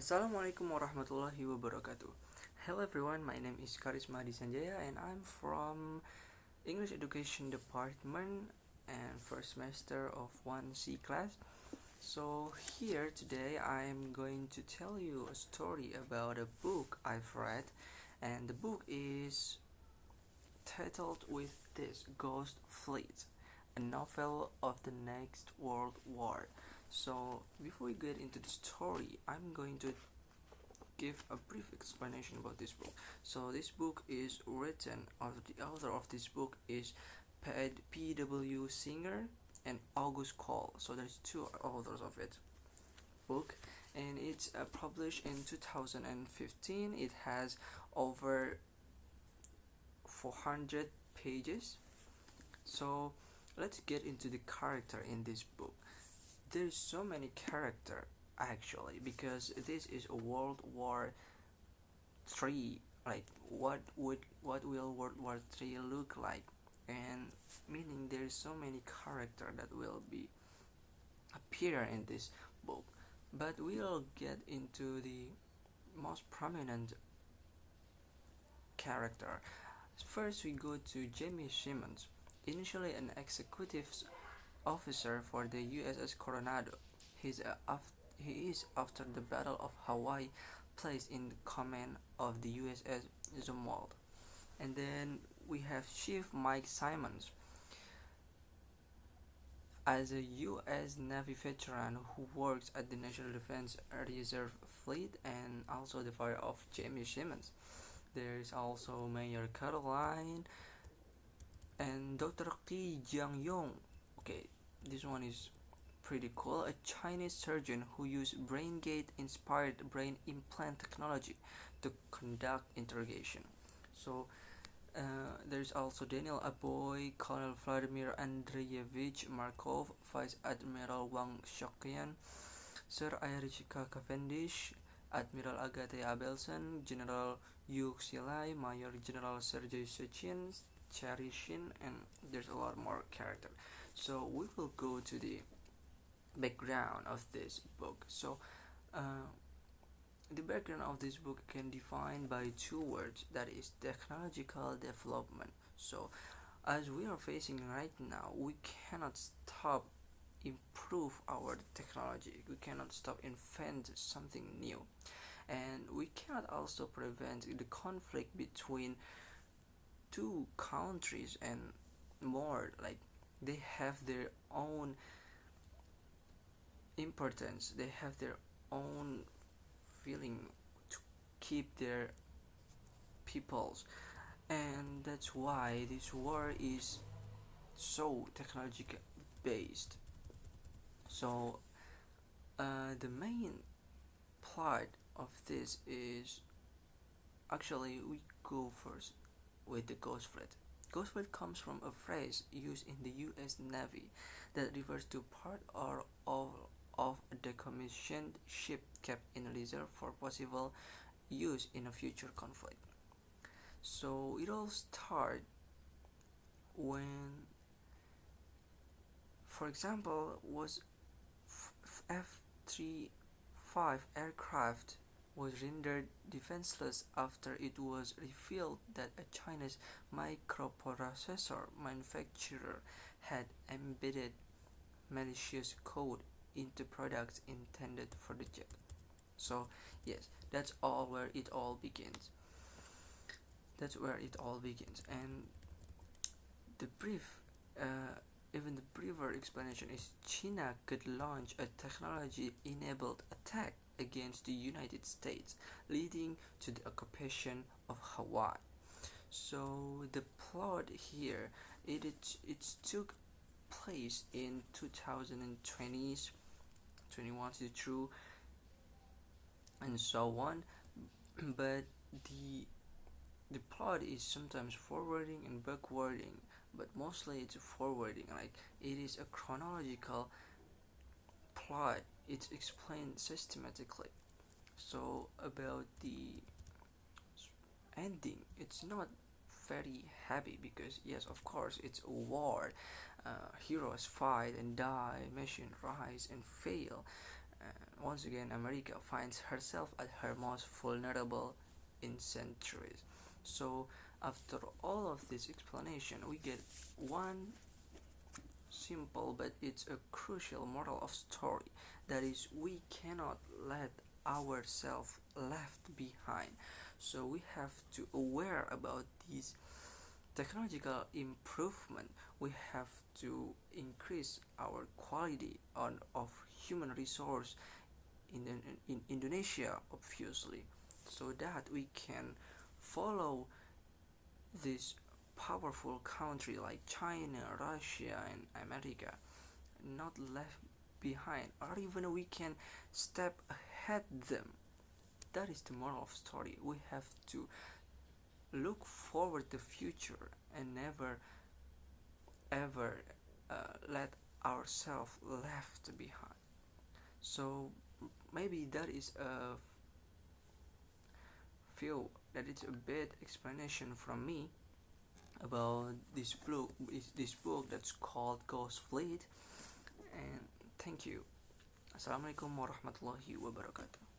Assalamualaikum warahmatullahi wabarakatuh. Hello everyone, my name is Kharisma Adhi Sanjaya and I'm from English Education Department and first semester of 1C class. So here today I'm going to tell you a story about a book I've read, and the book is titled with this Ghost Fleet, a novel of the next world war. So before we get into the story, I'm going to give a brief explanation about this book. So this book is written, or the author of this book is P.W. Singer and August Cole. So there's two authors of it book, and it's published in 2015. It has over 400 pages. So let's get into the character in this book. There's so many character actually, because this is a World War III. Like what will World War III look like? And meaning there's so many character that will be appear in this book. But we'll get into the most prominent character. First we go to Jamie Simmons, initially an executive officer for the USS Coronado. He is, after the Battle of Hawaii, placed in command of the USS Zumwalt. And then we have Chief Mike Simons, as a U.S. Navy veteran who works at the National Defense Reserve Fleet, and also the father of Jamie Simmons. There is also Mayor Caroline and Dr. Ki Jiang-yong. Okay, this one is pretty cool. A Chinese surgeon who used BrainGate inspired brain implant technology to conduct interrogation. So there's also Daniel Aboy, Colonel Vladimir Andreyevich Markov, Vice Admiral Wang Shokyan, Sir Erich Cavendish, Admiral Agathe Abelson, General Yu Xilai, Major General Sergei Sechin, Cherishin, and there's a lot more character. So we will go to the background of this book. So the background of this book can define by two words, that is technological development. So as we are facing right now, we cannot stop improve our technology, we cannot stop invent something new, and we cannot also prevent the conflict between two countries and more. Like, they have their own importance, they have their own feeling to keep their peoples, and that's why this war is so technological based. So the main plot of this is, actually we go first with the Ghost Fleet. Ghost Fleet comes from a phrase used in the US Navy that refers to part or all of a decommissioned ship kept in reserve for possible use in a future conflict. So it all started when, for example, was F-35 aircraft was rendered defenseless after it was revealed that a Chinese microprocessor manufacturer had embedded malicious code into products intended for the jet. So yes, that's all where it all begins. That's where it all begins. And the brief, even the briefer explanation is, China could launch a technology-enabled attack against the United States, leading to the occupation of Hawaii. So the plot here, it took place in 2020s, 21 to true, and so on. But the plot is sometimes forwarding and backwarding, but mostly it's forwarding. Like, it is a chronological plot, it's explained systematically. So about the ending, it's not very happy, because yes, of course, it's a war. Heroes fight and die, machines rise and fail, once again, America finds herself at her most vulnerable in centuries. So, after all of this explanation, we get one simple but it's a crucial moral of story, that is, we cannot let ourselves left behind. So we have to aware about this technological improvement. We have to increase our quality of human resource in Indonesia, obviously, so that we can follow this powerful country like China, Russia, and America, not left behind, or even we can step ahead them. That is the moral of story. We have to look forward the future and never ever let ourselves left behind. So maybe that is a few, that is a bit explanation from me about this book that's called Ghost Fleet. And thank you. Assalamualaikum warahmatullahi wabarakatuh.